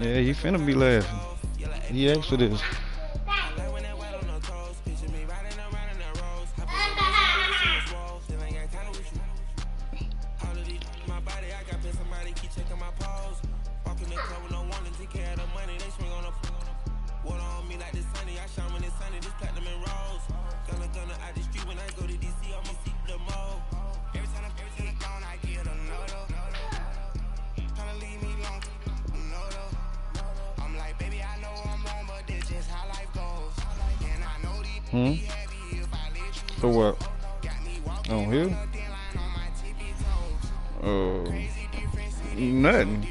Yeah, he finna be laughing. He asked for this. Hmm? For what? On here? Nothing.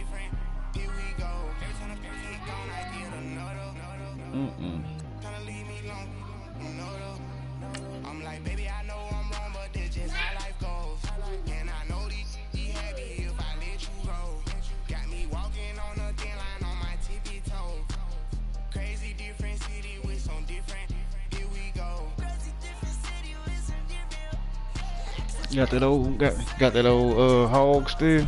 Mm-mm. Got that old hog still.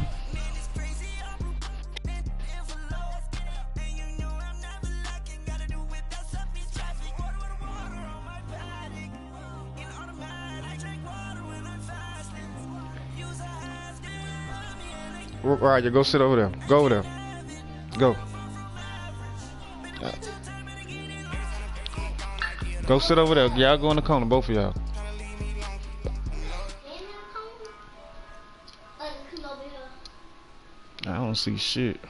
Roger, go sit over there. Go over there. Go. Go sit over there. Y'all go in the corner, both of y'all. I don't see shit.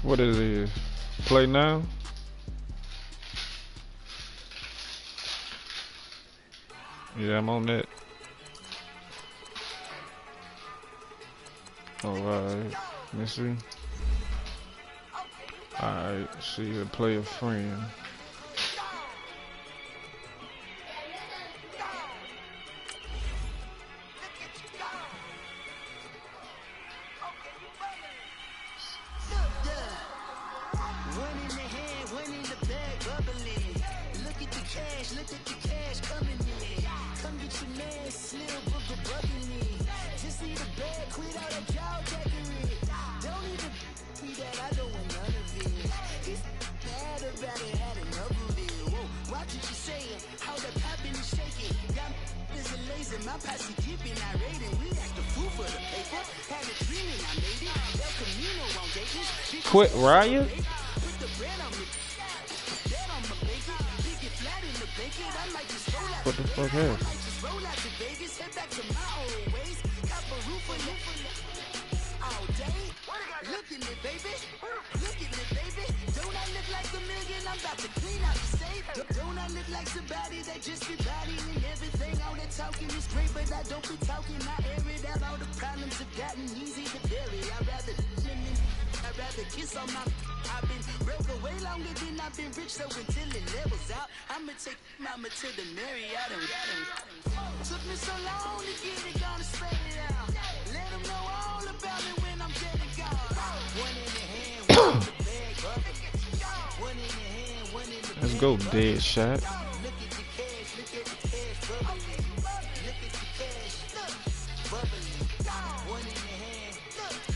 What is it? Play now? Yeah, I'm on that. Alright, let me see. Alright, see here, play a friend. Quit riot? What the fuck happened? Don't I look like somebody that just be bodying everything? All that talking is great, but I don't be talking. I air it out. All the problems have gotten easy to bury. I'd rather kiss on my. I've been broke away longer than I've been rich, so until it levels out, I'ma take mama to the Marriott. Took me so long to get it, gonna spell it out. Let them know all about me when I'm dead and gone. One in the hand, one in the bag, one in the hand, one in the bag. Let's go, dead shot. Look at the cash, look at the cash, bubbling. Look at the cash, bubbling. One in the hand,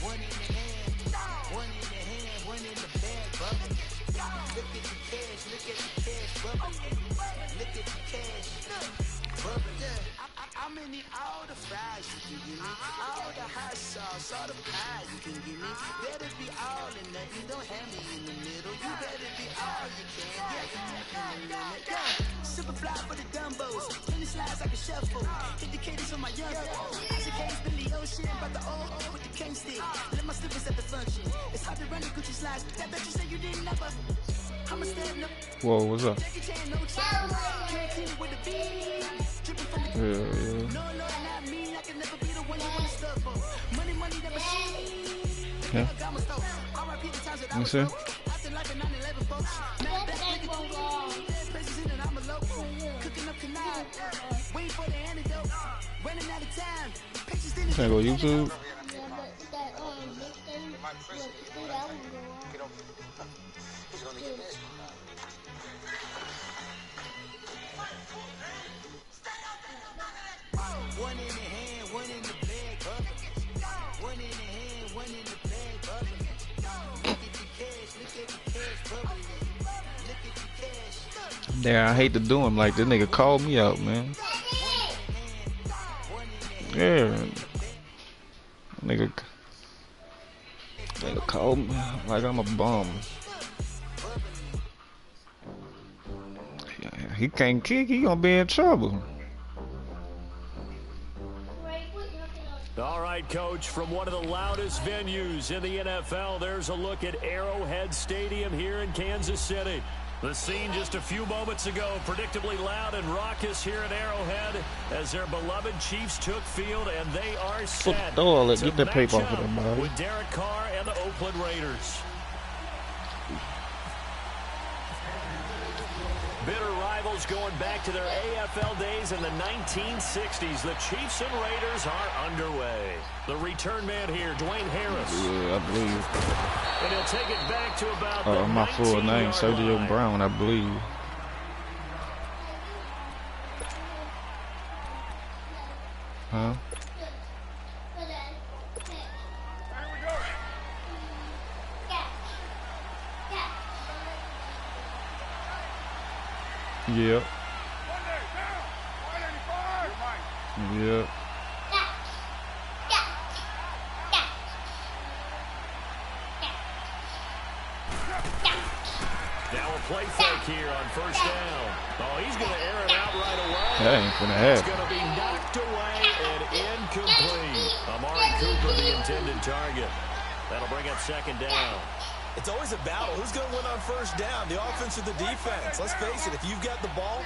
one in the hand, one in the hand, one in the bag, bubbling. Look at the cash, look at the cash, bubbling. Look at the cash, bubbling. I'm in the all the fries you can give me, all the hot sauce, all the pie you can give me. Better be all and nothing, don't have me in the middle. You better be all you can. Super fly for the dumbos, 20 slides like a shuffle. Indicators for my young as a case, Billy Ocean, about the old with the cane stick. Let my slippers at the function. It's hard to run the Gucci slides. That bet you say you didn't never. I'm a stand up. Whoa, what's up? Yeah. No, not me. I can never be the one you wanna stop. Yeah. Let me see. Can I go YouTube? One in the hand, one in the bag, one in the hand, one in the bag, look at the cash, look at the cash, bubbling. Look at the cash. Yeah, I hate to do him like this. Nigga called me out, man. Yeah. Nigga called me like I'm a bum. Yeah, he can't kick, he gonna be in trouble. All right, Coach, from one of the loudest venues in the NFL, there's a look at Arrowhead Stadium here in Kansas City. The scene just a few moments ago, predictably loud and raucous here at Arrowhead as their beloved Chiefs took field, and they are set to get that paper off of them, match up boy. with Derek Carr and the Oakland Raiders. Bitter rivals going back to their AFL days in the 1960s. The Chiefs and Raiders are underway. The return man here, Dwayne Harris. Yeah, I believe. And he'll take it back to about the My full name, 19-yard Sergio line. Brown, I believe. Huh? Yep. Yep. Now a play fake here on first down. Oh, he's going to air it out right away. That ain't gonna It's happen. going to be knocked away and incomplete. Amari Cooper, the intended target. That'll bring up second down. It's always a battle. Who's going to win on first down, the offense or the defense? Let's face it, if you've got the ball,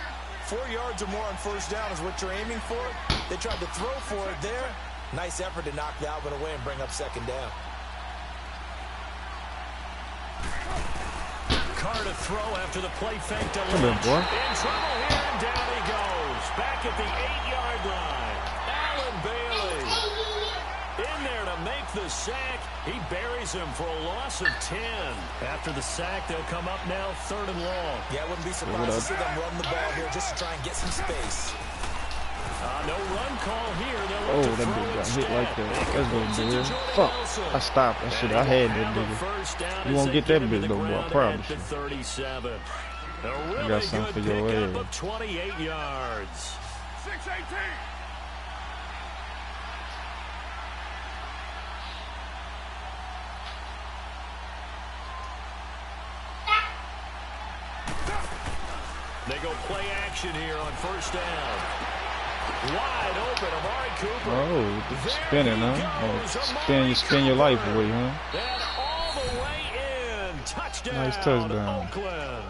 4 yards or more on first down is what you're aiming for. They tried to throw for it there. Nice effort to knock that one away and bring up second down. Carr to throw after the play fake to Come on, Lynch. boy. In trouble here, and down he goes. Back at the 8-yard line. Allen Bailey in there to make the sack. He buries him for a loss of 10. After the sack, they'll come up now third and long. Yeah, I wouldn't be surprised to see them run the ball here just to try and get some space. No run call here. Oh, that dude got hit like that. That's gonna do it. Fuck. I stopped that shit. I had that nigga. You won't get that big though, boy. I promise you. 37. A I really got something good for your pickup ass. of 28 yards. 6-18. They go play action here on first down. Wide open, Amari Cooper. Oh, spinning, huh? Oh, spin your life away, huh? And all the way in. Touchdown. Nice touchdown. Oakland.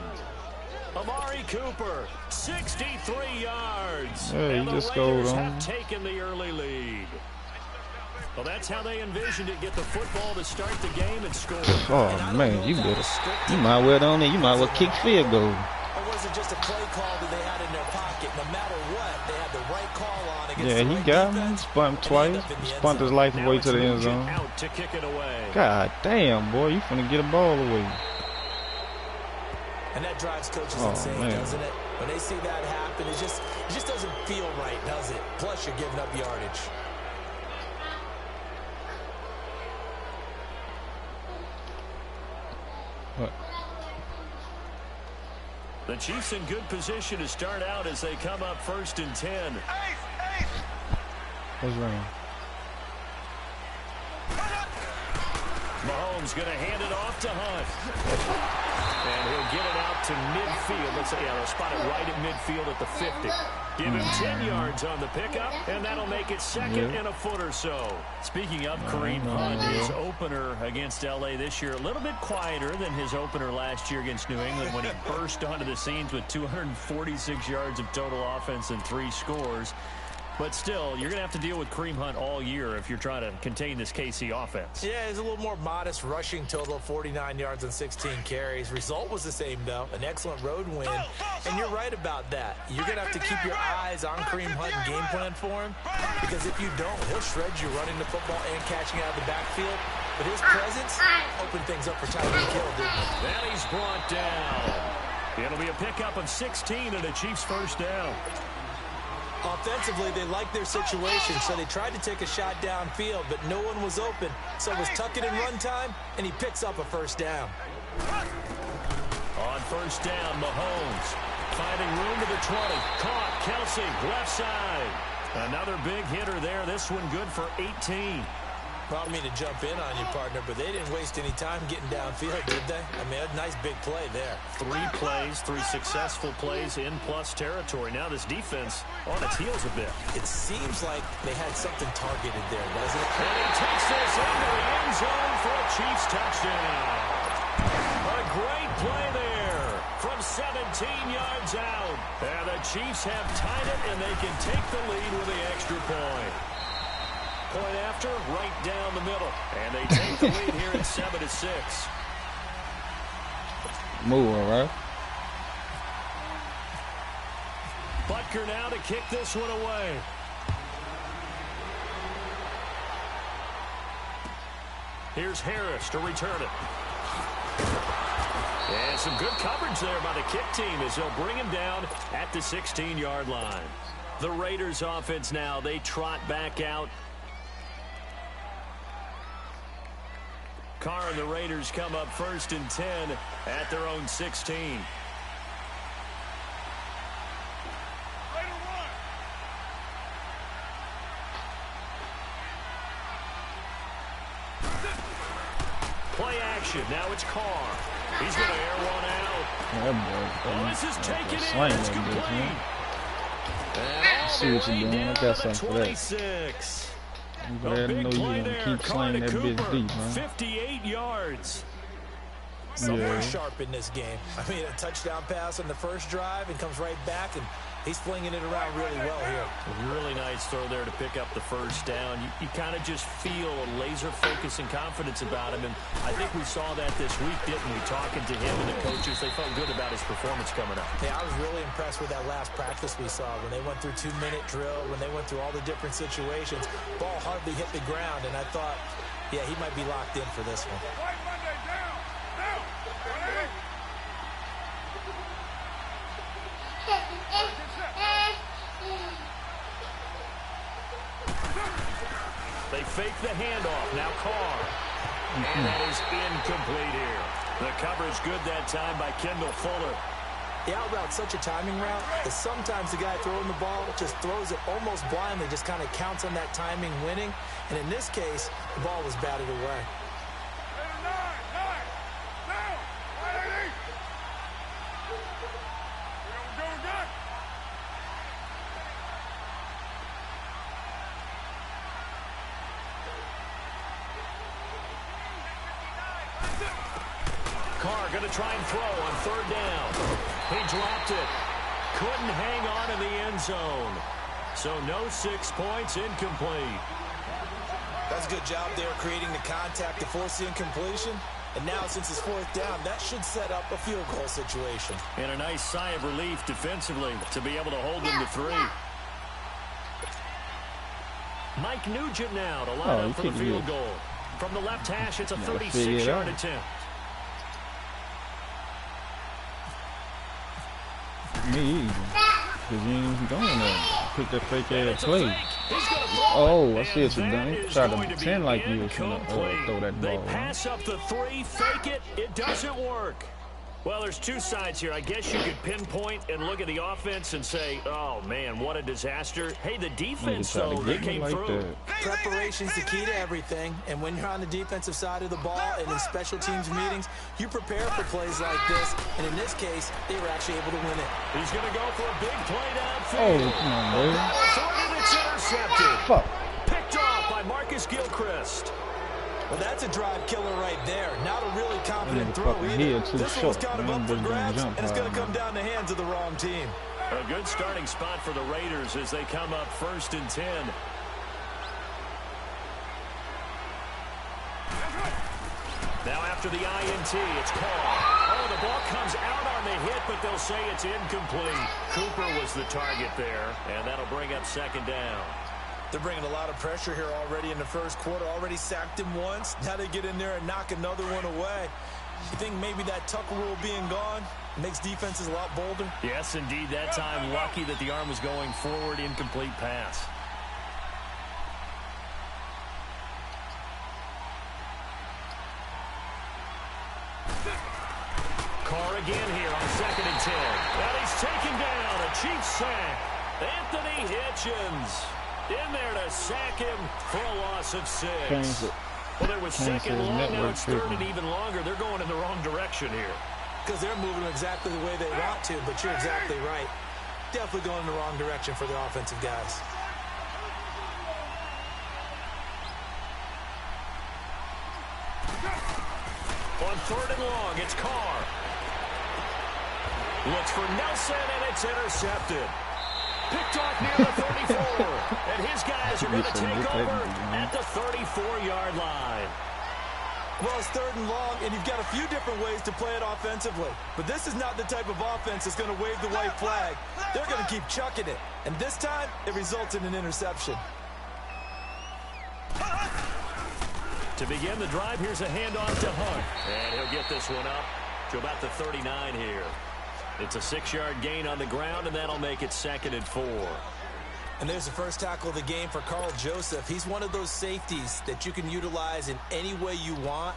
Amari Cooper, 63 yards. Yeah, he and the just scored Raiders on have him. taken the early lead. Well, that's how they envisioned it. Get the football to start the game and score. Oh man, you might well don't need. You might well kick field goal. Or was it just a play call that they had in their pocket? No matter what, they had the right call on against Yeah, the he right got him. defense. Spun him twice. Spun his life Now away it's to the end Nugent zone. out to kick it away. God damn, boy, you finna get a ball away. And that drives coaches Oh, insane, man. doesn't it? When they see that happen, it just doesn't feel right, does it? Plus, you're giving up yardage. What? The Chiefs in good position to start out as they come up first and 10. What's wrong? Mahomes going to hand it off to Hunt. And he'll get it out to midfield. Let's say, yeah, they'll spot it right at midfield at the 50. Give him 10 yards on the pickup, and that'll make it second and a foot or so. Speaking of Kareem Hunt, his opener against L.A. this year, a little bit quieter than his opener last year against New England when he burst onto the scenes with 246 yards of total offense and 3 scores. But still, you're going to have to deal with Kareem Hunt all year if you're trying to contain this KC offense. Yeah, it's a little more modest rushing total, 49 yards and 16 carries. Result was the same, though, an excellent road win. And you're right about that. You're going to have to keep your eyes on Kareem Hunt and game plan for him, because if you don't, he'll shred you running the football and catching out of the backfield. But his presence opened things up for Tyreek Hill, didn't it? Then he's brought down. It'll be a pickup of 16 and a Chiefs first down. Offensively, they liked their situation, so they tried to take a shot downfield, but no one was open. So it was tuck it and run time, and he picks up a first down. On first down, Mahomes finding room to the 20. Caught, Kelsey, left side. Another big hitter there. This one good for 18. I don't mean to jump in on you, partner, but they didn't waste any time getting downfield, did they? I mean, a nice big play there. 3 plays, 3 successful plays in plus territory. Now this defense on its heels a bit. It seems like they had something targeted there, doesn't it? And he takes this into the end zone for a Chiefs touchdown. A great play there from 17 yards out. And the Chiefs have tied it, and they can take the lead with the extra point. Point after, right down the middle. And they take the lead here at 7-6. Move, all right? Butker now to kick this one away. Here's Harris to return it. And some good coverage there by the kick team as they'll bring him down at the 16-yard line. The Raiders offense now, they trot back out. Carr and the Raiders come up 1st and 10 at their own 16. Play action. Now it's Carr. He's going to air one out. Oh, this is taken in. It's complete. I see what you're doing. I got something for that. 26. I'm glad to know you're going to keep slinging that bitch deep, man. 58 yards. Somewhere sharp in this game. I mean, a touchdown pass on the first drive and comes right back, and he's flinging it around really well here. Really nice throw there to pick up the first down. You kind of just feel a laser focus and confidence about him, and I think we saw that this week, didn't we? Talking to him and the coaches, they felt good about his performance coming up. Yeah, I was really impressed with that last practice we saw when they went through 2-minute drill, when they went through all the different situations. Ball hardly hit the ground, and I thought, yeah, he might be locked in for this one. They fake the handoff. Now Carr. And that is incomplete here. The coverage good that time by Kendall Fuller. The out route's such a timing route that sometimes the guy throwing the ball just throws it almost blindly, just kind of counts on that timing winning. And in this case, the ball was batted away. Carr going to try and throw on 3rd down. He dropped it. Couldn't hang on in the end zone. So no 6 points, incomplete. That's a good job there creating the contact to force the incompletion. And now since it's 4th down, that should set up a field goal situation. And a nice sigh of relief defensively to be able to hold them to 3. Mike Nugent now to line up for the field goal. From the left hash, it's a 36-yard attempt. Me either. Because you ain't even going there. Pick that fake ass play. Oh, I see what you're doing. You tried to pretend like you was going to throw that ball. They pass up the 3, fake it. It doesn't work. Well, there's 2 sides here. I guess you could pinpoint and look at the offense and say, oh, man, what a disaster. Hey, the defense, though, they came through. Preparation's the key to everything. And when you're on the defensive side of the ball and in special teams meetings, you prepare for plays like this. And in this case, they were actually able to win it. He's going to go for a big play downfield. Oh, come on, baby. And it's intercepted. Fuck. Picked off by Marcus Gilchrist. Well, that's a drive killer right there. Not a really confident throw either. This one's kind of up for grabs, and it's going to come down the hands of the wrong team. A good starting spot for the Raiders as they come up 1st and 10. Now after the INT, it's called. Oh, the ball comes out on the hit, but they'll say it's incomplete. Cooper was the target there, and that'll bring up 2nd down. They're bringing a lot of pressure here already in the first quarter. Already sacked him once. Now they get in there and knock another one away. You think maybe that tuck rule being gone makes defenses a lot bolder? Yes, indeed. That time, lucky that the arm was going forward. Incomplete pass. Carr again here on 2nd and 10. And he's taken down. A Chiefs sack. Anthony Hitchens in there to sack him for a loss of 6. Well, there was 2nd long, now it's 3rd and even longer. They're going in the wrong direction here. Because they're moving exactly the way they want to, but you're exactly right. Definitely going in the wrong direction for the offensive guys. On 3rd and long, it's Carr. Looks for Nelson, and it's intercepted. Picked off near the 34. And his guys are going to take over at the 34-yard line. Well, it's 3rd and long, and you've got a few different ways to play it offensively. But this is not the type of offense that's going to wave the white flag. They're going to keep chucking it. And this time, it results in an interception. To begin the drive, here's a handoff to Hunt. And he'll get this one up to about the 39 here. It's a 6-yard gain on the ground, and that'll make it 2nd and 4. And there's the first tackle of the game for Carl Joseph. He's one of those safeties that you can utilize in any way you want.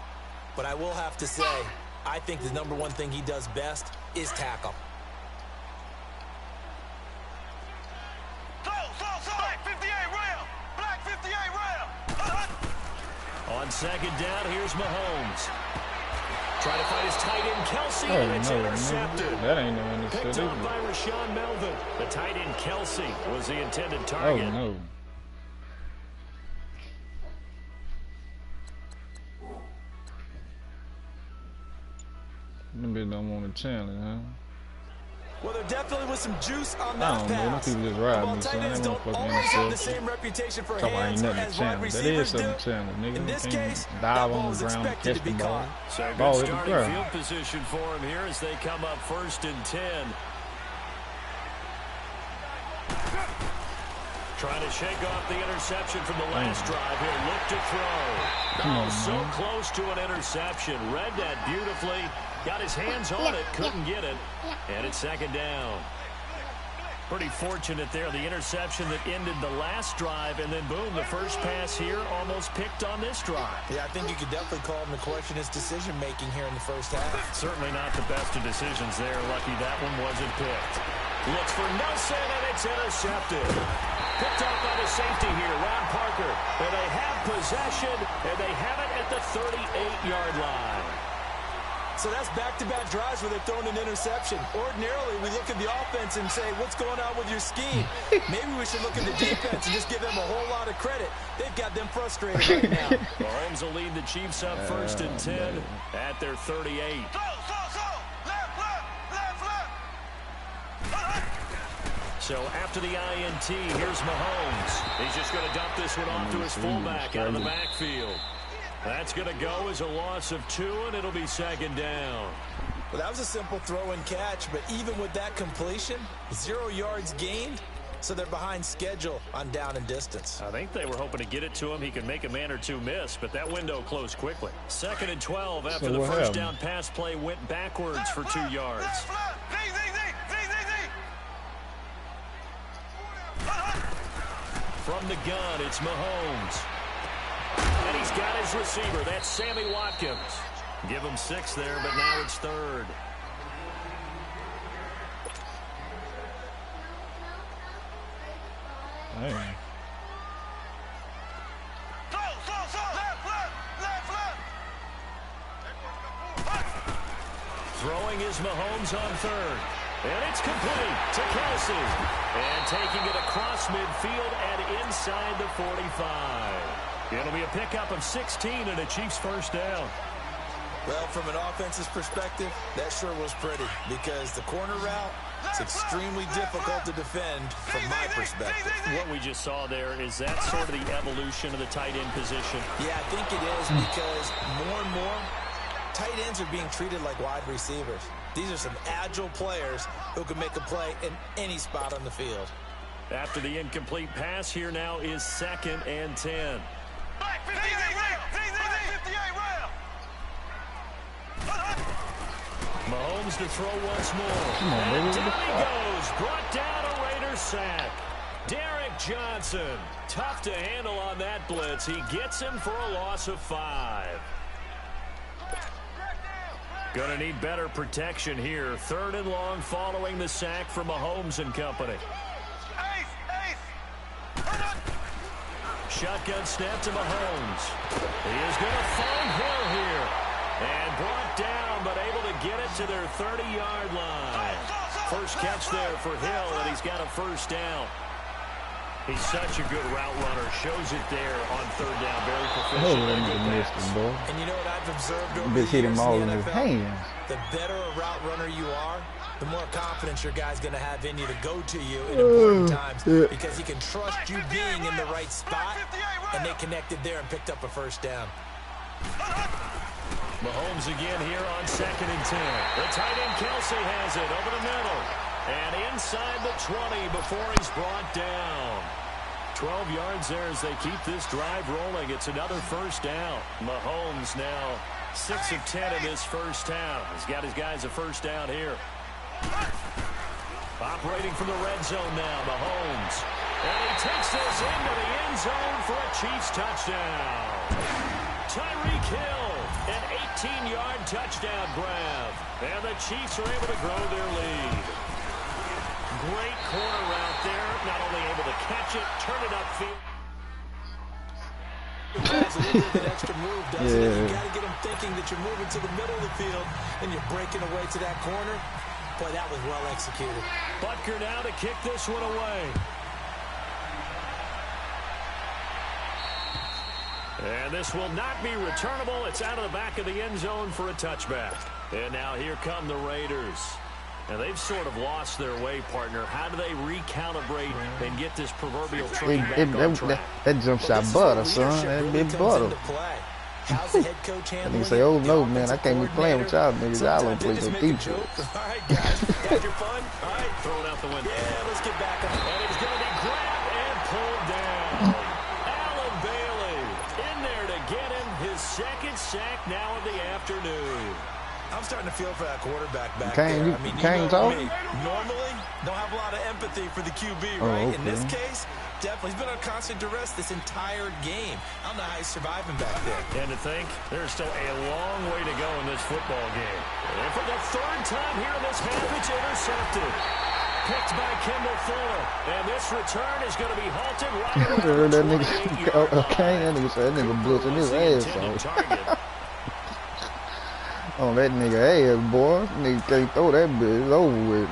But I will have to say, I think the number one thing he does best is tackle. Black 58 rail! Black 58 rail! On 2nd down, here's Mahomes. Trying to find his tight end, Kelsey, and it's intercepted. That ain't no interception. Picked off by Rashawn Melvin. The tight end, Kelsey, was the intended target. Oh, no. Them bitch don't want to challenge, huh? Well, there definitely was some juice on that pass. I don't know. Them people just ride me, Tight son. ends They don't want always have the same reputation for hands as wide receivers do. That is something challenge, nigga. In this case, dive that on ball the is ground, expected catch to the be ball. caught. So Ball good hit the starting ground. field position for him here as they come up 1st and 10. Trying to shake off the interception from the last drive. He'll look to throw. Come on, so man. close to an interception. Read that beautifully. Got his hands on it. Couldn't get it. And it's 2nd down. Pretty fortunate there. The interception that ended the last drive. And then, boom, the first pass here almost picked on this drive. Yeah, I think you could definitely call him to question his decision-making here in the first half. Certainly not the best of decisions there. Lucky that one wasn't picked. Looks for Nelson, and it's intercepted. Picked off by the safety here, Ron Parker. And they have possession, and they have it at the 38-yard line. So that's back-to-back drives where they're throwing an interception. Ordinarily, we look at the offense and say, what's going on with your scheme? Maybe we should look at the defense and just give them a whole lot of credit. They've got them frustrated right now. Mahomes will lead the Chiefs up 1st and 10 at their 38. So after the INT, here's Mahomes. He's just going to dump this one off to his fullback out of the backfield. That's going to go as a loss of 2, and it'll be 2nd down. Well, that was a simple throw and catch, but even with that completion, 0 yards gained, so they're behind schedule on down and distance. I think they were hoping to get it to him. He could make a man or two miss, but that window closed quickly. 2nd and 12 after the first down pass play went backwards for 2 yards. From the gun, it's Mahomes. And he's got his receiver. That's Sammy Watkins. Give him 6 there, but now it's 3rd. Hey. Throwing is Mahomes on 3rd. And it's complete to Kelsey. And taking it across midfield and inside the 45. It'll be a pickup of 16 and a Chiefs first down. Well, from an offense's perspective, that sure was pretty because the corner route is extremely difficult to defend from my perspective. What we just saw there, is that sort of the evolution of the tight end position? Yeah, I think it is because more and more tight ends are being treated like wide receivers. These are some agile players who can make a play in any spot on the field. After the incomplete pass, here now is 2nd and 10. Black 58 rail. Black 58 rail. Mahomes to throw once more. Come on, And baby. down he goes. Brought down a Raiders sack. Derek Johnson. Tough to handle on that blitz. He gets him for a loss of 5. Going to need better protection here. 3rd and long following the sack from Mahomes and company. Shotgun snap to Mahomes. He is going to find Hill here. And brought down, but able to get it to their 30-yard line. First catch there for Hill, and he's got a first down. He's such a good route runner. Shows it there on 3rd down. Very proficient. And you know what I've observed over Bitch the hit years him all in in the his NFL? hands. The better a route runner you are, the more confidence your guy's going to have in you to go to you in important times because he can trust you being in the right spot, and they connected there and picked up a first down. Mahomes again here on 2nd and 10. The tight end Kelsey has it over the middle. And inside the 20 before he's brought down. 12 yards there as they keep this drive rolling. It's another first down. Mahomes now 6 of 10 in this first half. He's got his guys a first down here. Operating from the red zone now, Mahomes. And he takes this into the end zone for a Chiefs touchdown. Tyreek Hill, an 18-yard touchdown grab. And the Chiefs are able to grow their lead. Great corner route there. Not only able to catch it, turn it upfield. It's a little bit of an extra move, doesn't it? You got to get them thinking that you're moving to the middle of the field and you're breaking away to that corner. Boy, that was well executed. Butker now to kick this one away. And this will not be returnable. It's out of the back of the end zone for a touchback. And now here come the Raiders. Now they've sort of lost their way, partner. How do they recalibrate and get this proverbial train back on track? That jump shot butter, son. That big butter. How's the head coach And handling he say, oh no, man, I can't be playing with y'all niggas. Y'all don't play no defense. All right, guys, got your fun? All right, Throw it out the window. yeah, let's get back on. And he's going to be grabbed and pulled down. Alan Bailey in there to get him his 2nd sack now of the afternoon. I'm starting to feel for that quarterback back Can't there. you- I mean, can't you know talk? me. Normally, don't have a lot of empathy for the QB, Oh, right? okay. In this case, definitely. He's been on constant duress this entire game. I don't know how he's surviving back there. And to think, there's still a long way to go in this football game. And for the 3rd time here in this half, it's intercepted. Picked by Kendall Fuller. And this return is going to be halted right around That the nigga, 28-yard line. okay, that nigga said that nigga blitzing his ass off. On that nigga ass, boy. Nigga can't throw that bitch. It's over with.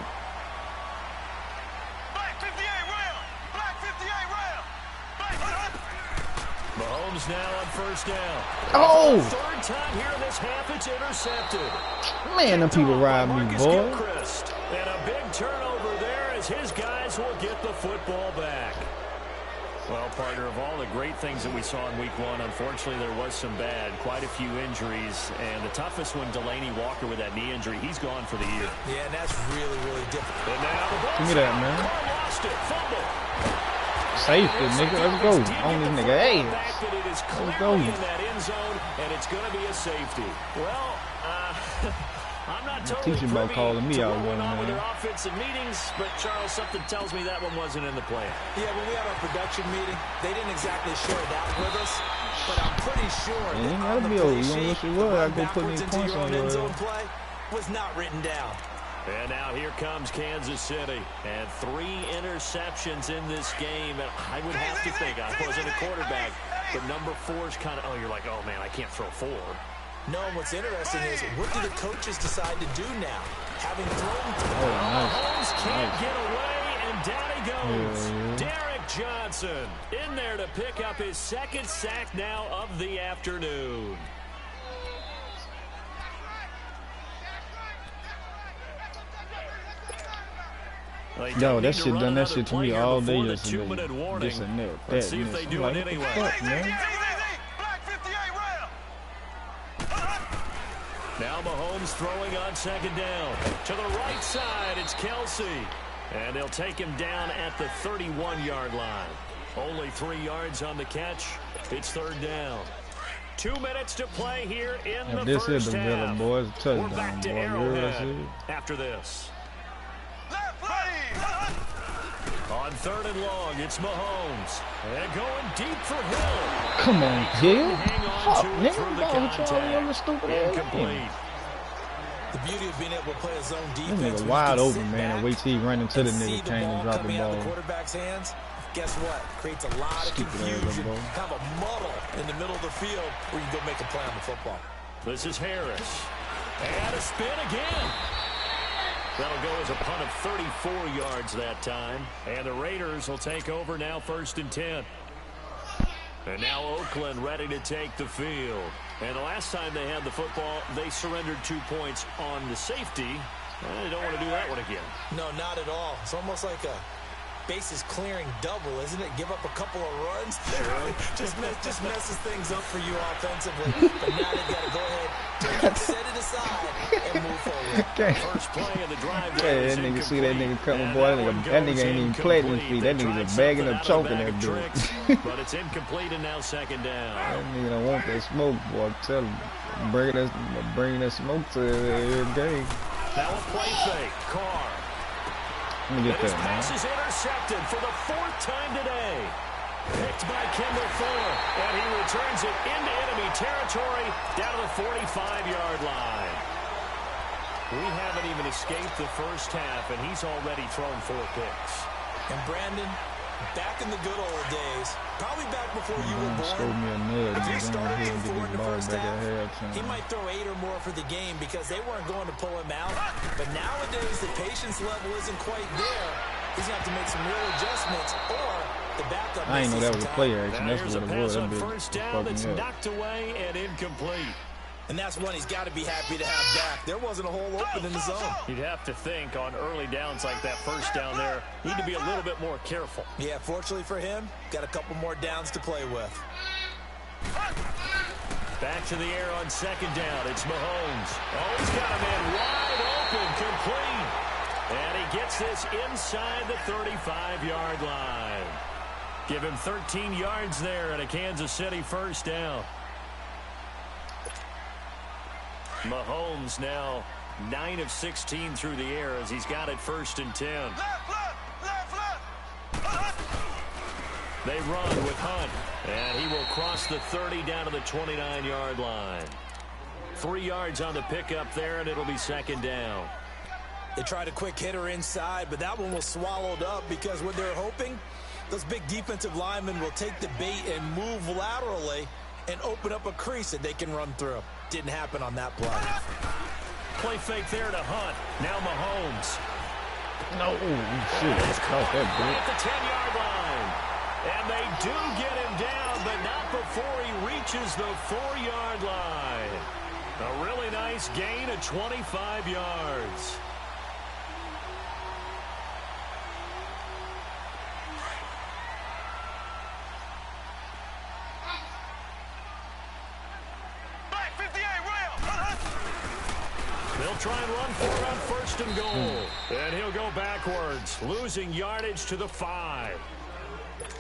Black 58 rail. Black 58 rail. Mahomes now on first down. Oh! 3rd time here in this half, it's intercepted. Man, them people ride me, Marcus boy. Gilchrist. And a big turnover there as his guys will get the football back. Well, partner, of all the great things that we saw in week 1, unfortunately there was some bad, quite a few injuries, and the toughest one, Delaney Walker with that knee injury, he's gone for the year. Yeah, and that's really, really difficult. And now the ball. Give me that, man. Carr lost it, fumble. Safety, nigga. Let's go. On this nigga ass. That it is Let's clearly go. in that end zone, and it's going to be a safety. Well, I'm not totally Teaching about privy calling me to out what went one, on with man. their offensive meetings, but Charles, something tells me that one wasn't in the plan. Yeah, when we had our production meeting, they didn't exactly share that with us, but I'm pretty sure Yeah, that you on gotta the be play old. You gonna sheet, wish you the would. run I go put backwards these into points your on own your end zone ass. play was not written down. And now here comes Kansas City. And 3 interceptions in this game. And I would have to think, I wasn't a quarterback, but number 4 is kind of, you're like, oh, man, I can't throw 4. No, and what's interesting is, what do the coaches decide to do now? Having thrown Mahomes can't get away, and down he goes. Yeah. Derek Johnson in there to pick up his 2nd sack now of the afternoon. Yo, that shit done that shit to me all day yesterday. Warning. This and that. Let's see if they do it anyway. Fuck, man? Black 58 round. Now Mahomes throwing on second down. To the right side, it's Kelsey. And they'll take him down at the 31-yard line. Only 3 yards on the catch. It's third down. 2 minutes to play here in the This first is the half. villain, boys. We're back Touchdown, to boy. Arrowhead after this. Left flank. On third and long, it's Mahomes. And going deep for Hill. Come on, Hill. Hang on Fuck, to it nigga. through the Ball contact. Charlie on the stupid ass game. Incomplete. The beauty of being able to play a zone This defense. nigga when you wide can open, sit man, back and wait till he run into the and see nigga came and drop the coming out of the ball. quarterback's hands. Guess what? Creates a lot of Stupid ass confusion. ball. Have a muddle in the middle of the field where you can go make a play on the football. This is Harris. And a spin again. That'll go as a punt of 34 yards that time. And the Raiders will take over now, 1st and 10. And now Oakland ready to take the field. And the last time they had the football, they surrendered 2 points on the safety. They don't want to do that one again. No, not at all. It's almost like a bases clearing double, isn't it? Give up a couple of runs. just messes things up for you offensively. But now they've got to go ahead, set it aside, and move forward. First play of the drive. Hey, that nigga see that nigga coming, boy. That nigga ain't even playing his feet. That nigga just bagging up, choking that dude. But it's incomplete and now second down. That nigga don't want that smoke, boy. Tell him, bring that smoke to every day. Now a play fake. Carr. Let me get His that, pass man. is intercepted for the 4th time today. Picked by Kendall Fuller, and he returns it into enemy territory down to the 45-yard line. We haven't even escaped the first half, and he's already thrown 4 picks. And Brandon, back in the good old days, probably back before you were Scored born, me a nut. if you Nigga, started here him and get for in this the ball first back at half, halftime. he might throw 8 or more for the game because they weren't going to pull him out. But nowadays, the patience level isn't quite there. He's going to have to make some real adjustments, or the backup. I ain't know that was a player action. Now That's here's a what it was. pass on That bitch first down fucked that's me up. knocked away and incomplete. And that's one he's got to be happy to have back. There wasn't a hole open in the zone. You'd have to think on early downs like that first down there, need to be a little bit more careful. Yeah, fortunately for him, got a couple more downs to play with. Back to the air on second down. It's Mahomes. Oh, he's got a man wide open, complete. And he gets this inside the 35-yard line. Give him 13 yards there and a Kansas City first down. Mahomes now 9 of 16 through the air as he's got it 1st and 10. Left. They run with Hunt, and he will cross the 30 down to the 29-yard line. 3 yards on the pickup there, and it'll be second down. They tried a quick hitter inside, but that one was swallowed up because what they're hoping, those big defensive linemen will take the bait and move laterally and open up a crease that they can run through. Didn't happen on that play. Play fake there to Hunt. Now Mahomes. No, shit. That's caught that At bitch. the 10-yard line. And they do get him down, but not before he reaches the 4-yard line. A really nice gain of 25 yards. Black 58 round. They'll try and run for it on 1st and goal. And he'll go backwards, losing yardage to the 5.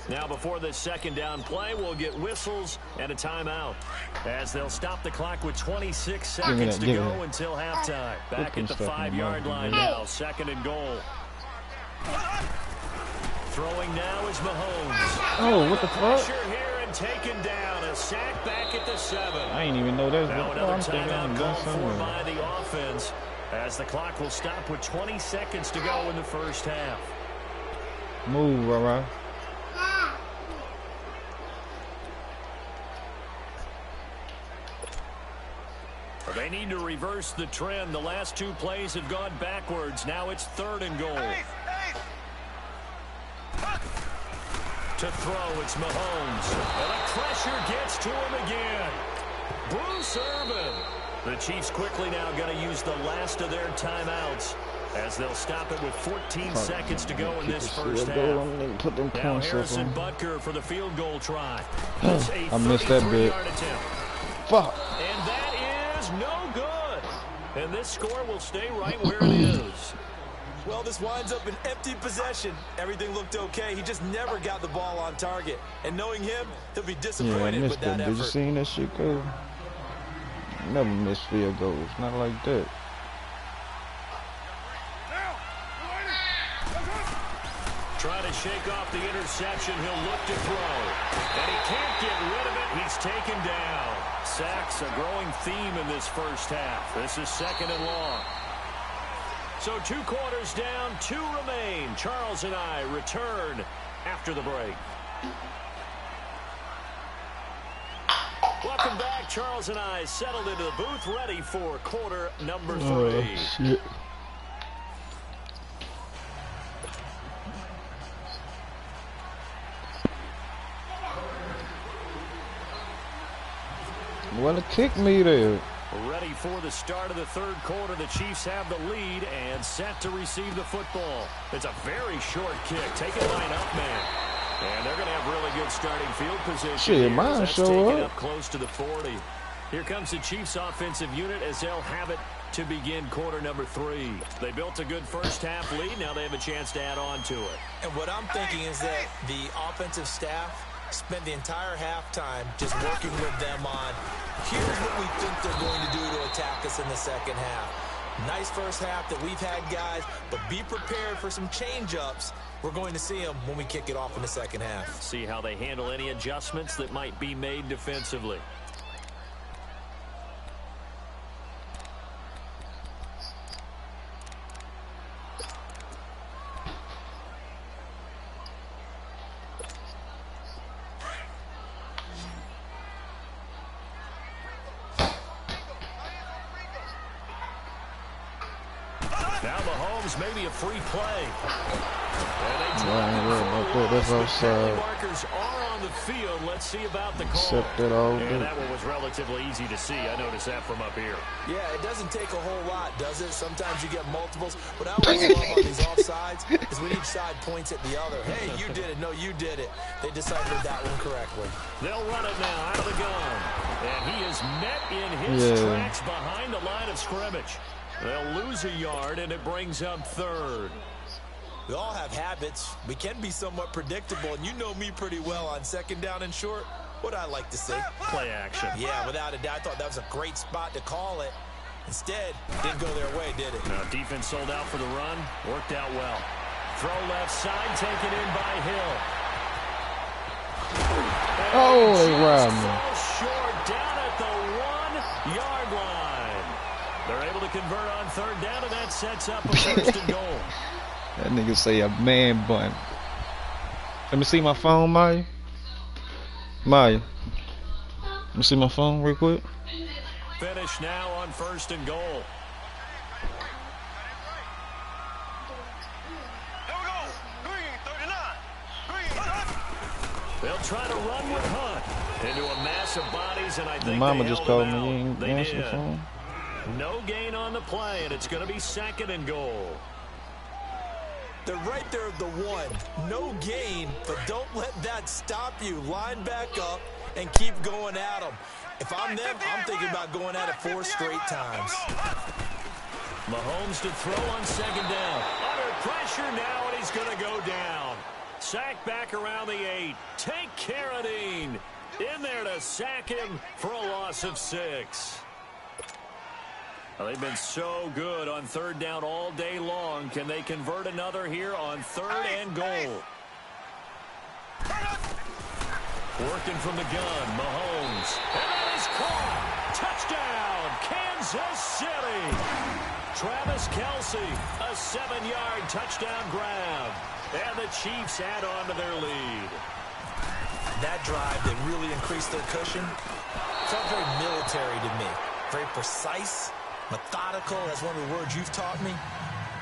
Now before this second down play, we'll get whistles and a timeout as they'll stop the clock with 26 seconds to go until halftime. Back at the 5-yard line now, 2nd and goal. Throwing now is Mahomes. Oh, what the fuck? Pressure here and taken down. A sack back at the 7. I ain't even know that. Now Oh, another I'm thinking I'm timeout done called for somewhere. by the offense as the clock will stop with 20 seconds to go in the first half. Move, Rara. They need to reverse the trend. The last 2 plays have gone backwards. Now it's 3rd and goal. To throw, it's Mahomes. And the pressure gets to him again. Bruce Irvin. The Chiefs quickly now going to use the last of their timeouts as they'll stop it with 14 seconds to go in this first half. Now Harrison Butker for the field goal try. I missed that bit. Fuck. And that is no good. And this score will stay right where it is. Well, this winds up an empty possession. Everything looked okay. He just never got the ball on target. And knowing him, he'll be disappointed with that effort. Did you see that shit go? Never miss field goals. Not like that. Trying to shake off the interception. He'll look to throw. And he can't get rid of it. He's taken down. Sacks, a growing theme in this first half. This is 2nd and long. So 2 quarters down, 2 remain. Charles and I return after the break. Welcome back. Charles and I settled into the booth, ready for quarter number 3. Oh, shit. Well, it kicked me there. Ready for the start of the 3rd quarter. The Chiefs have the lead and set to receive the football. It's a very short kick. Taken by an up man. And they're going to have really good starting field position. Shit, mine show up. Close to the 40. Here comes the Chiefs offensive unit as they'll have it to begin quarter number 3. They built a good first half lead. Now they have a chance to add on to it. And what I'm thinking is that the offensive staff spent the entire halftime just working with them on, here's what we think they're going to do to attack us in the second half. Nice first half that we've had, guys, but be prepared for some change-ups. We're going to see them when we kick it off in the second half. See how they handle any adjustments that might be made defensively. Now Mahomes, maybe a free play. That's outside. Markers are on the field. Let's see about the call. Accept it all. And that one was relatively easy to see. I noticed that from up here. Yeah, it doesn't take a whole lot, does it? Sometimes you get multiples. What I always love on these offsides is when each side points at the other. Hey, you did it. No, you did it. They deciphered that one correctly. They'll run it now out of the gun. And he is met in his tracks behind the line of scrimmage. They'll lose a yard, and it brings up 3rd. We all have habits. We can be somewhat predictable, and you know me pretty well on 2nd down and short. What I like to see. Play action. Yeah, without a doubt. I thought that was a great spot to call it. Instead, didn't go their way, did it? Now, defense sold out for the run. Worked out well. Throw left side, taken in by Hill. Oh, they robbed me. Short down at the 1-yard line. They're able to convert on 3rd down, and that sets up a 1st and goal. That nigga say a man bun. Let me see my phone, Maya. Maya. Let me see my phone real quick. Finish now on 1st and goal. Here we go. Green, 39. Green. They'll try to run with Hunt into a mass of bodies, and I think Mama they just held called him me. You out. ain't They answer the did. phone. No gain on the play, and it's going to be 2nd and goal. They're right there at the 1. No gain, but don't let that stop you. Line back up and keep going at them. If I'm them, I'm thinking about going at it 4 straight times. Mahomes to throw on 2nd down. Under pressure now, and he's going to go down. Sack back around the 8. Take Carradine in there to sack him for a loss of 6. Well, they've been so good on 3rd down all day long. Can they convert another here on 3rd and goal? Working from the gun, Mahomes. And that is caught. Touchdown, Kansas City. Travis Kelce, a 7-yard touchdown grab. And the Chiefs add on to their lead. That drive, they really increased their cushion. Felt very military to me. Very precise. Methodical, that's one of the words you've taught me,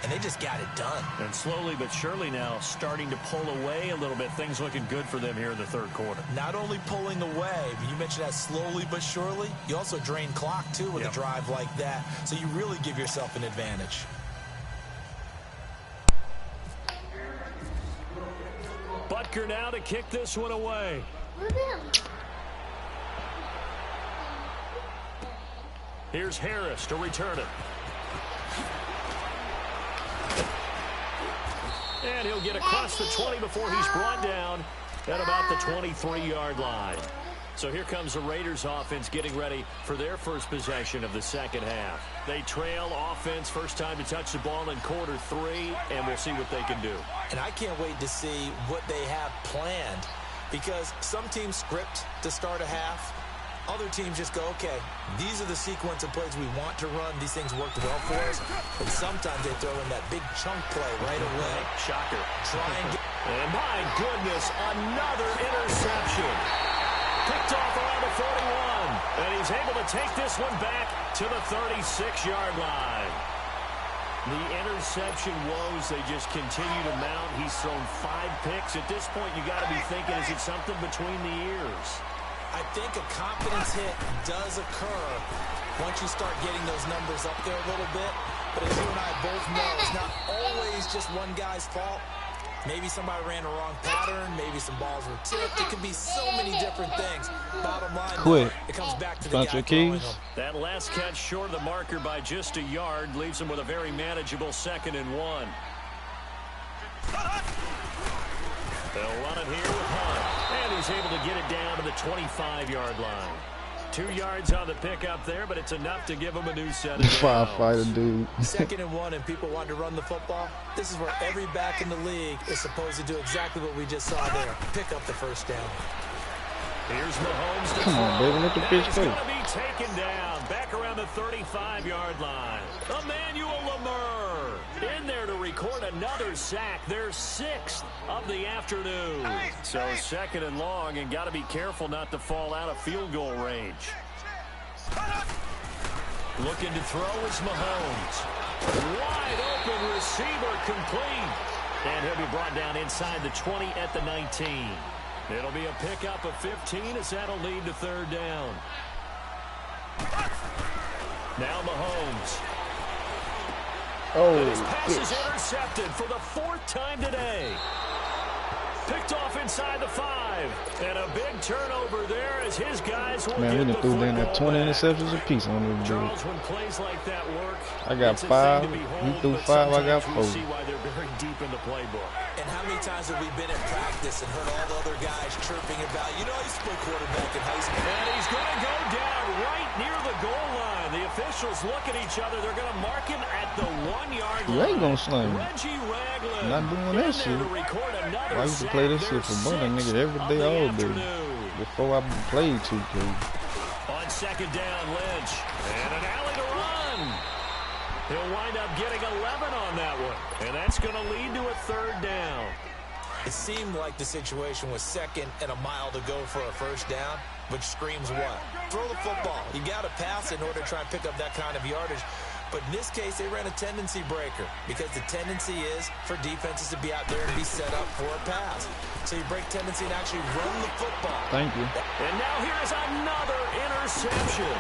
and they just got it done. And slowly but surely now starting to pull away a little bit. Things looking good for them here in the 3rd quarter. Not only pulling away, but you mentioned that slowly but surely, you also drain clock, too, with a drive like that, so you really give yourself an advantage. Baker now to kick this one away. Here's Harris to return it. And he'll get across the 20 before he's brought down at about the 23-yard line. So here comes the Raiders offense getting ready for their first possession of the second half. They trail offense, first time to touch the ball in quarter 3, and we'll see what they can do. And I can't wait to see what they have planned, because some teams script to start a half. Other teams just go, okay, these are the sequence of plays we want to run. These things worked well for us. But sometimes they throw in that big chunk play right away. Shocker. Try and get... And my goodness, another interception. Picked off around the 41. And he's able to take this one back to the 36-yard line. The interception woes, they just continue to mount. He's thrown 5 picks. At this point, you got to be thinking, is it something between the ears? I think a confidence hit does occur once you start getting those numbers up there a little bit. But as you and I both know, it's not always just one guy's fault. Maybe somebody ran a wrong pattern. Maybe some balls were tipped. It could be so many different things. Bottom line, though, it comes back to the guy throwing them. That last catch short of the marker by just a yard leaves him with a very manageable 2nd and 1. They'll run it here with Hunt. And he's able to get it down to the 25-yard line. 2 yards on the pickup there, but it's enough to give him a new set of downs. Firefighter, dude. 2nd and 1, and people want to run the football. This is where every back in the league is supposed to do exactly what we just saw there. Pick up the first down. Here's Mahomes. Come on, baby. Let the bitch He's go. going to be taken down. Back around the 35-yard line. Emmanuel Lamar in there to record another sack. Their 6th of the afternoon. So 2nd and long, and got to be careful not to fall out of field goal range. Looking to throw is Mahomes. Wide open receiver complete. And he'll be brought down inside the 20 at the 19. It'll be a pickup of 15 as that'll lead to 3rd down. Now Mahomes. Oh, his pass is intercepted for the 4th time today. Picked off inside the 5. And a big turnover there as his guys will man, we get done the threw down that 20 interceptions apiece on this dude. Charles, when plays like that work, I got 5. He threw 5. I got 4. We see why they're very deep in the playbook. And how many times have we been in practice and heard all the other guys chirping about, you know, I used to play quarterback in high school. And he's going to go down right near the goal line. The officials look at each other. They're going to mark him at the 1-yard line. You ain't going to slam him. Reggie Ragland not doing that shit. I used to play this shit for money, nigga, every day, all day. Before I played 2K. On 2nd down, Lynch. And an alley to run. He'll wind up getting 11 on that one. And that's going to lead to a 3rd down. It seemed like the situation was 2nd and a mile to go for a 1st down, which screams what? Throw the football. You got to pass in order to try and pick up that kind of yardage. But in this case, they ran a tendency breaker because the tendency is for defenses to be out there and be set up for a pass. So you break tendency and actually run the football. Thank you. And now here's another interception.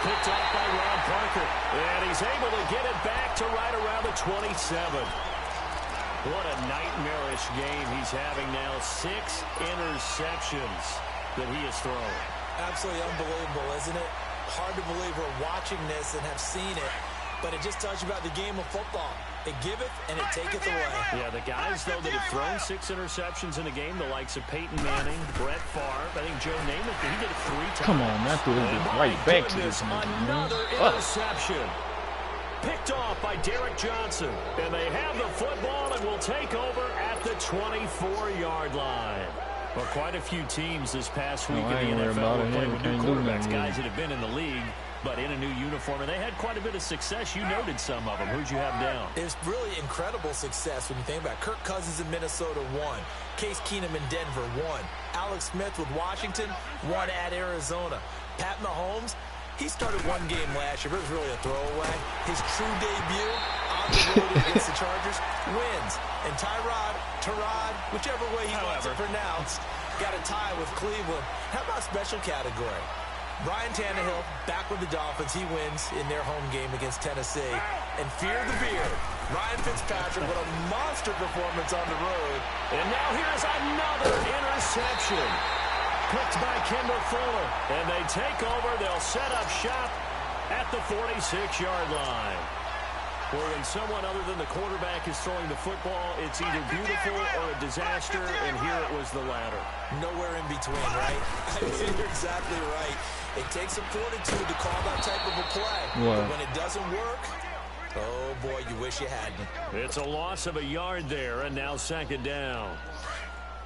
Picked off by Rob Parker. And he's able to get it back to right around the 27. What a nightmarish game he's having now. 6 interceptions that he has thrown. Absolutely unbelievable, isn't it? Hard to believe we're watching this and have seen it, but it just tells you about the game of football. It giveth and it taketh away. Yeah, the guys, though, that have thrown 6 interceptions in a game, the likes of Peyton Manning, Brett Favre, I think Joe Namath, he did it 3 times. Come on, man, I threw this right back to this nigga, man. Another interception. Picked off by Derek Johnson. And they have the football and will take over at the 24-yard line. Well, quite a few teams this past week in the NFL were playing with new quarterbacks, guys that have been in the league, but in a new uniform. And they had quite a bit of success. You noted some of them. Who'd you have down? It's really incredible success when you think about it. Kirk Cousins in Minnesota, 1. Case Keenum in Denver, 1. Alex Smith with Washington, 1 at Arizona. Pat Mahomes, he started 1 game last year, but it was really a throwaway. His true debut on the road against the Chargers wins. And Tyrod, whichever way he wants it pronounced, got a tie with Cleveland. How about special category? Ryan Tannehill back with the Dolphins. He wins in their home game against Tennessee. And fear the beard. Ryan Fitzpatrick with a monster performance on the road. And now here's another interception. Picked by Kendall Fuller. And they take over. They'll set up shop at the 46-yard line. Well, when someone other than the quarterback is throwing the football, it's either beautiful or a disaster, and here it was the latter. Nowhere in between, right? I mean, you're exactly right. It takes some fortitude to call that type of a play. What? But when it doesn't work, oh, boy, you wish you hadn't. It's a loss of a yard there, and now second down.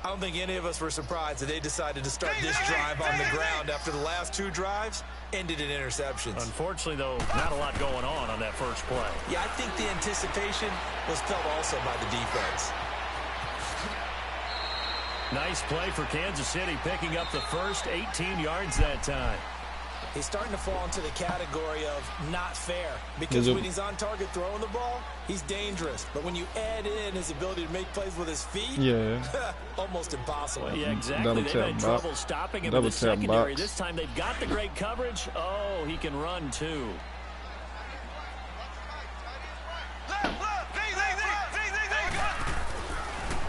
I don't think any of us were surprised that they decided to start this drive on the ground after the last two drives ended in interceptions. Unfortunately, though, not a lot going on that first play. Yeah, I think the anticipation was felt also by the defense. Nice play for Kansas City, picking up the first 18 yards that time. He's starting to fall into the category of not fair, because when he's on target throwing the ball, he's dangerous. But when you add in his ability to make plays with his feet, almost impossible. Well, yeah, exactly. They've had trouble stopping him in the secondary. This time they've got the great coverage. Oh, he can run too.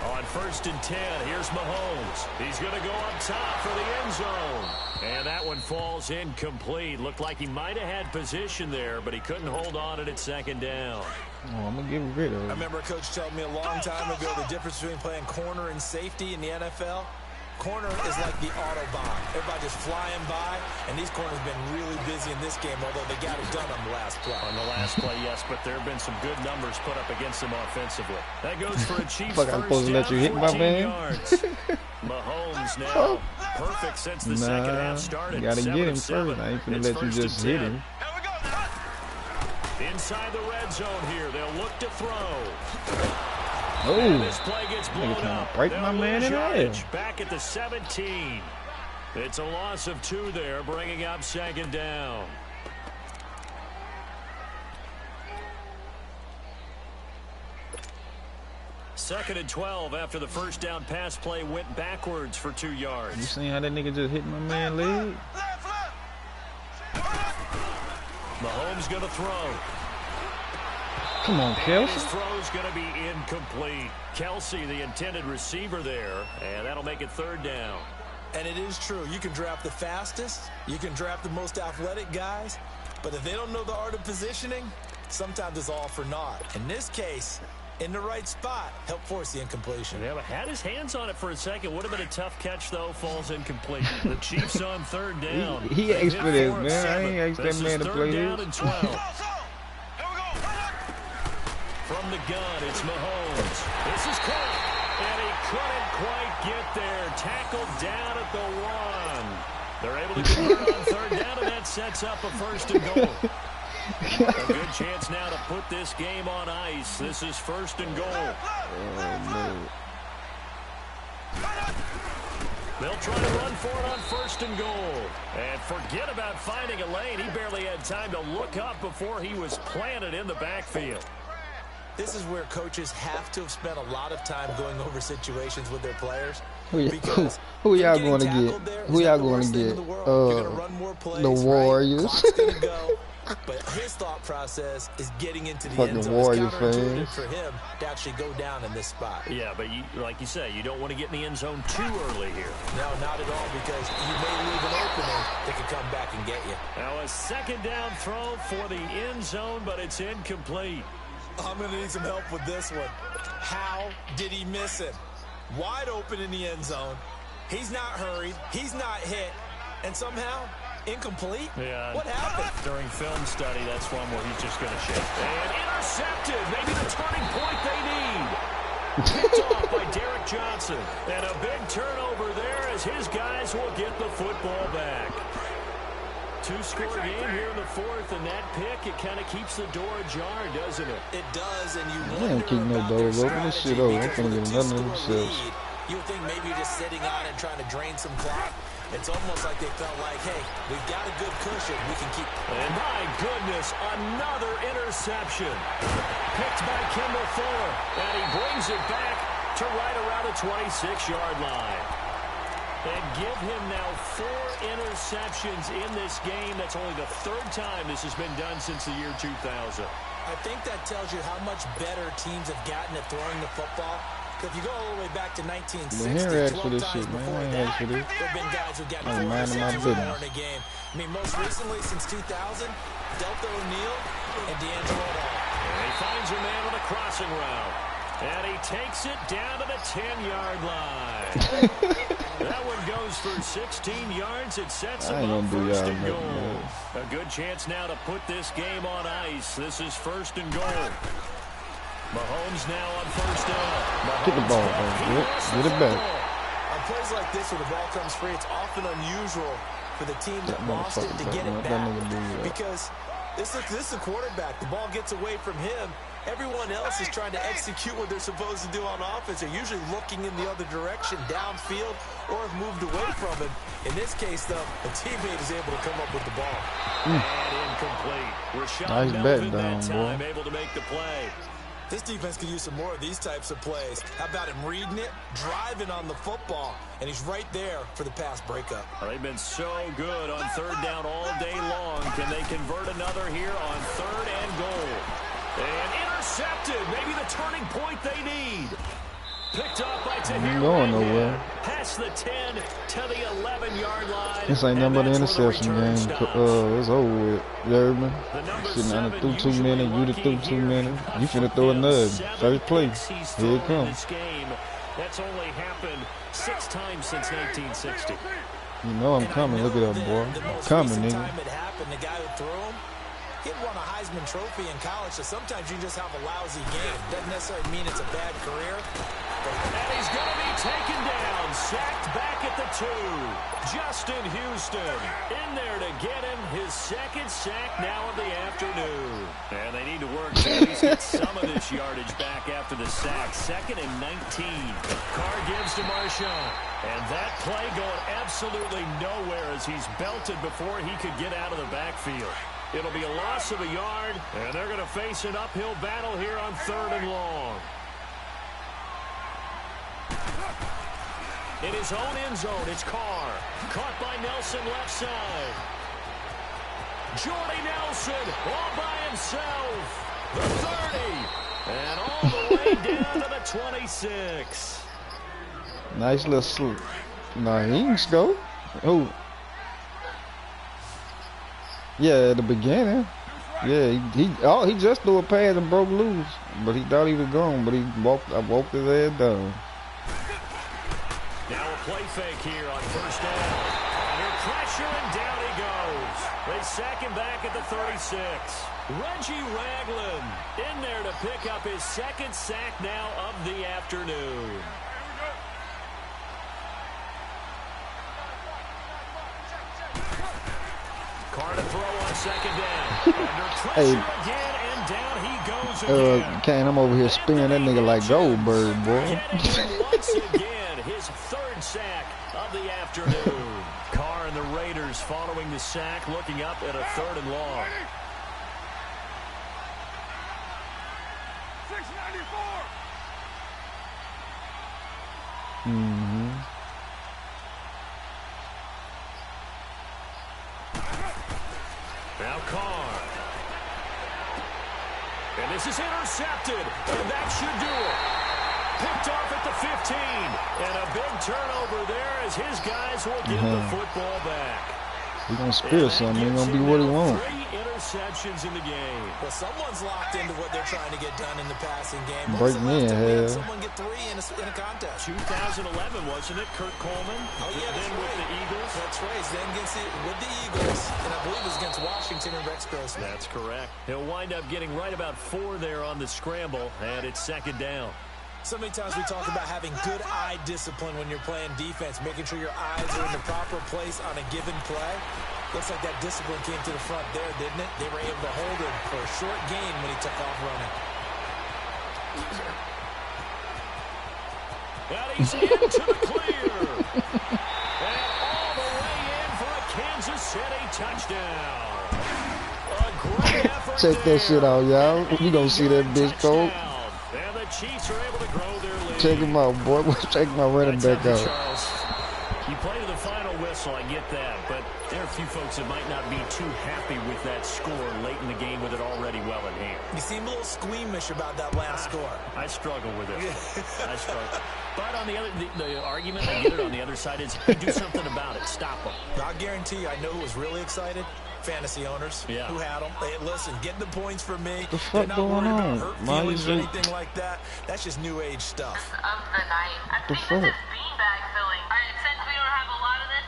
On 1st and 10, here's Mahomes. He's going to go up top for the end zone. And that one falls incomplete. Looked like he might have had position there, but he couldn't hold on at second down. Oh, I'm going to get rid of it. I remember a coach telling me a long time ago the difference between playing corner and safety in the NFL. Corner is like the Autobahn. Everybody just flying by, and these corners have been really busy in this game, although they got it done on the last play. On the last play, yes, but there have been some good numbers put up against them offensively. That goes for a Chiefs Fuck, I'm supposed to let you hit my man? Mahomes now perfect since the second half started. You gotta get him first. I ain't gonna let you just hit him. Inside the red zone here, they'll look to throw. Oh, this play gets blown up. Break my man in half. Back at the 17. It's a loss of 2 there, bringing up second down. Second and 12 after the first down pass play went backwards for 2 yards. You seen how that nigga just hit my man leg? Mahomes going to throw. Come on, Kelsey. His throw's going to be incomplete. Kelsey, the intended receiver there, and that'll make it 3rd down. And it is true. You can draft the fastest. You can draft the most athletic guys. But if they don't know the art of positioning, sometimes it's all for naught. In this case, in the right spot, help force the incompletion. Yeah, but had his hands on it for a second. Would have been a tough catch, though. Falls incomplete. The Chiefs on 3rd down. He asked for this, man. I ain't asked that man to play this. 3rd down this. and 12. From the gun, it's Mahomes. This is caught, and he couldn't quite get there. Tackled down at the 1. They're able to convert on 3rd down, and that sets up a 1st and goal. A good chance now to put this game on ice. This is 1st and goal. Oh, no. They'll try to run for it on 1st and goal. And forget about finding a lane. He barely had time to look up before he was planted in the backfield. This is where coaches have to have spent a lot of time going over situations with their players. Who y'all going to get? Who y'all going to get? The Warriors. But his thought process is getting into the Fucking end zone. Warrior It's counterintuitive fans. for him to actually go down in this spot. Yeah, but like you say, you don't want to get in the end zone too early here. No, not at all, because you may leave an opening that could come back and get you. Now a 2nd down throw for the end zone, but it's incomplete. I'm going to need some help with this one. How did he miss him? Wide open in the end zone. He's not hurried. He's not hit. And somehow, incomplete? Yeah. What happened? During film study, that's one where he's just going to shake. And intercepted. Maybe the turning point they need. Picked off by Derek Johnson. And a big turnover there as his guys will get the football back. 2-score game here in the 4th, and that pick, it kind of keeps the door ajar, doesn't it? It does, and you I ain't keep no doors open. This shit over. I'm gonna get another themselves. You would think maybe you're just sitting on and trying to drain some clock. It's almost like they felt like, hey, we've got a good cushion. We can keep. And my goodness, another interception. Picked by Kendall Fuller, and he brings it back to right around the 26-yard line. And give him now 4 interceptions in this game. That's only the 3rd time this has been done since the year 2000. I think that tells you how much better teams have gotten at throwing the football. If you go all the way back to 1960, Henry asked 12 for this times shit, man. before I ain't that, asked for this. there have been guys who got I'm 4 minding my interceptions or business. more in a game. I mean, most recently, since 2000, Delta O'Neal and D'Angelo Hall. And he finds a man on a crossing route. And he takes it down to the 10-yard line. That one goes for 16 yards. It sets him up first and goal. A good chance now to put this game on ice. This is first and goal. Mahomes now on first down. Get the ball, man. Get it back. On plays like this where the ball comes free, it's often unusual for the team that lost it to get it back. Because this is a quarterback. The ball gets away from him. Everyone else is trying to execute what they're supposed to do on offense. They're usually looking in the other direction, downfield, or have moved away from him. In this case, though, a teammate is able to come up with the ball. And incomplete. Rashad Nice Melvin bet down, that time boy. able to make the play. This defense could use some more of these types of plays. How about him reading it, driving on the football, and he's right there for the pass breakup. Well, they've been so good on third down all day long. Can they convert another here on third and goal? And intercepted. Maybe the turning point they need. Picked up by Tahir. Ain't going nowhere. Past the 10 to the 11-yard line. This ain't nothing but an interception game. It's over with. You heard me? Sitting under through 2 minutes. You just threw 2 minutes. You finna throw another. First play. Here it comes. That's only happened 6 times since 1960. You know I'm coming. Look at that, boy. I'm coming, nigga. Time it happened, the guy who threw him, he'd won a Heisman Trophy in college, so sometimes you just have a lousy game. Doesn't necessarily mean it's a bad career. And he's going to be taken down, sacked back at the 2. Justin Houston in there to get him his second sack now of the afternoon. And they need to work to at least get some of this yardage back after the sack. 2nd and 19. Carr gives to Marshawn. And that play going absolutely nowhere as he's belted before he could get out of the backfield. It'll be a loss of a yard, and they're going to face an uphill battle here on 3rd and long. In his own end zone, it's Carr. Caught by Nelson left side. Jordy Nelson all by himself. The 30. And all the way down to the 26. Nice little swoop. Nah, he ain't score. Oh. Yeah, at the beginning. Yeah, he just threw a pass and broke loose. But he thought he was gone, but I walked his ass down. Now a play fake here on first down. Under pressure, and down he goes. They sack him back at the 36. Reggie Ragland in there to pick up his second sack now of the afternoon. Carr to throw on second down. Under pressure again, and down he goes again. Kane, I'm over here spinning that nigga like Goldberg, boy. Once again, his 3rd sack of the afternoon. Carr and the Raiders following the sack, looking up at a 3rd and long. 694. Now Carr. And this is intercepted, and that should do it. Picked off at the 15, and a big turnover there as his guys will get the football back. He's going to spear something. He's going to be what he wants. 3 interceptions in the game. Well, someone's locked into what they're trying to get done in the passing game. Break me in hell. Someone get 3 in a contest. 2011, wasn't it? Kurt Coleman. Oh, yeah, Then with the Eagles. That's right. Then with the Eagles, and I believe it was against Washington and Rex Grossman. That's correct. He'll wind up getting right about 4 there on the scramble, and it's 2nd down. So many times we talk about having good eye discipline when you're playing defense, making sure your eyes are in the proper place on a given play. Looks like that discipline came to the front there, didn't it? They were able to hold him for a short gain when he took off running. And he's into the clear. And all the way in for a Kansas City touchdown. A great effort. Check that shit out, y'all. You gonna see that bitch cold. And the Chiefs are able to grow their lead. Check him out, boy. Check my running back out. You play to the final whistle, I get that, but there are a few folks that might not be too happy with that score late in the game with it already well in hand. You seem a little squeamish about that last score. I struggle with it. I struggle. But on the other, the argument, I get it, on the other side is you do something about it. Stop them. I'll guarantee you, I know who was really excited. Fantasy owners who had them. Hey, listen, getting the points for me. The fuck not going worried about on? hurt Why feelings is or it? anything like that. That's just new age stuff. Of the night. I The think fuck? this is beanbag filling. All right, since we don't have a lot of this,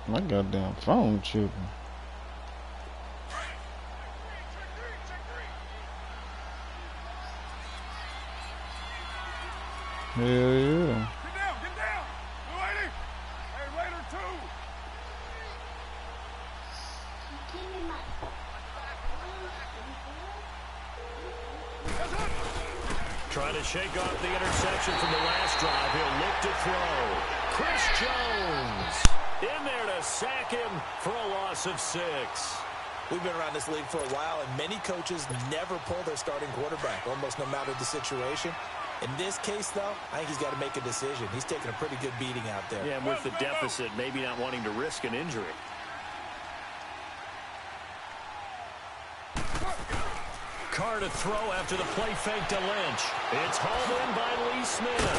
My goddamn phone tripping. Hell yeah. Get down. New lady. Hey, Raider 2. Trying to shake off the interception from the last drive. He'll look to throw. Chris Jones in there to sack him for a loss of 6. We've been around this league for a while, and many coaches never pull their starting quarterback, almost no matter the situation. In this case, though, I think he's got to make a decision. He's taking a pretty good beating out there. Yeah, and with the deficit, maybe not wanting to risk an injury. Carr to throw after the play fake to Lynch. It's hauled in by Lee Smith.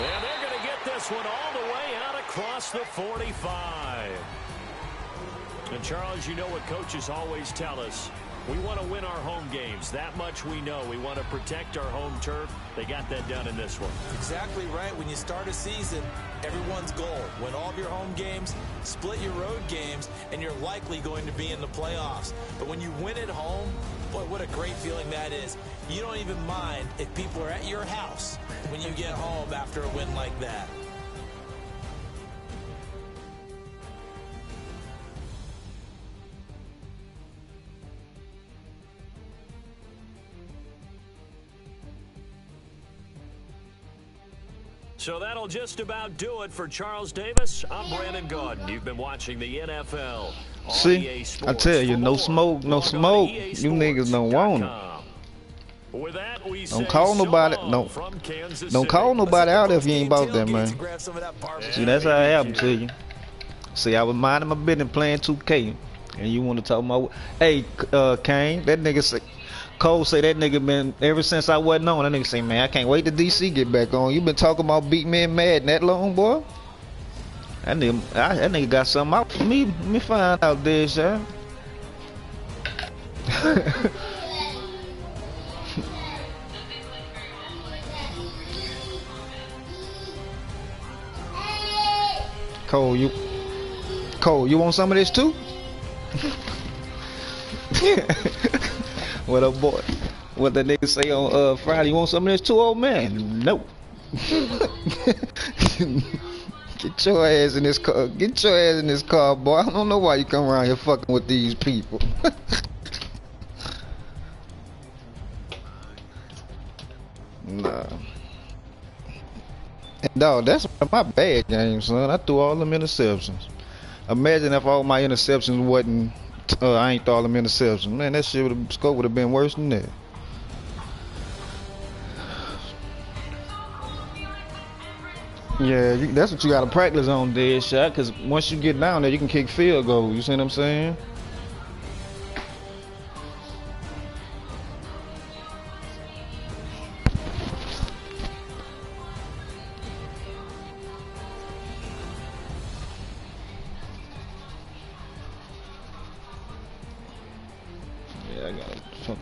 And they're going to get this one all the way out across the 45. And Charles, you know what coaches always tell us. We want to win our home games. That much we know. We want to protect our home turf. They got that done in this one. Exactly right. When you start a season, everyone's goal: win all of your home games, split your road games, and you're likely going to be in the playoffs. But when you win at home, boy, what a great feeling that is. You don't even mind if people are at your house when you get home after a win like that. So that'll just about do it for Charles Davis. I'm Brandon Gaudin. You've been watching the NFL on See, EA I Sports. tell you, For no more, smoke, no log on to smoke. You niggas don't want it. EASports.com. With that, we Don't say call so nobody. long No, from Kansas don't City. call nobody out if you ain't about that, Tailgates man. and grab some of that barbecue. See, that's how it happened to you. See, I was minding my business playing 2K, and you want to talk about? Hey, Kane, that nigga say, Cole say that nigga been ever since I wasn't on. That nigga say, man, I can't wait till DC get back on. You been talking about beat me and Madden that long, boy? That nigga got something out for me. Let me find out this, yeah. Cole, you want some of this too? What up, boy? What that nigga say on Friday? You want some of this too, old man? No. Get your ass in this car. Get your ass in this car, boy. I don't know why you come around here fucking with these people. Nah. Dog, that's one of my bad games, son. I threw all them interceptions. Imagine if all my interceptions wasn't, I ain't threw all them interceptions. Man, that shit score would have been worse than that. Yeah, that's what you got to practice on, dead shot, because once you get down there, you can kick field goals. You see what I'm saying? Yeah, I got it. Fucking.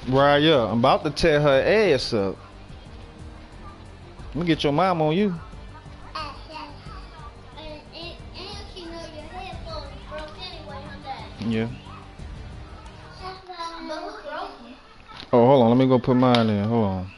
Right, yeah. I'm about to tear her ass up. Let me get your mom on you. Yeah. Oh, hold on. Let me go put mine in. Hold on.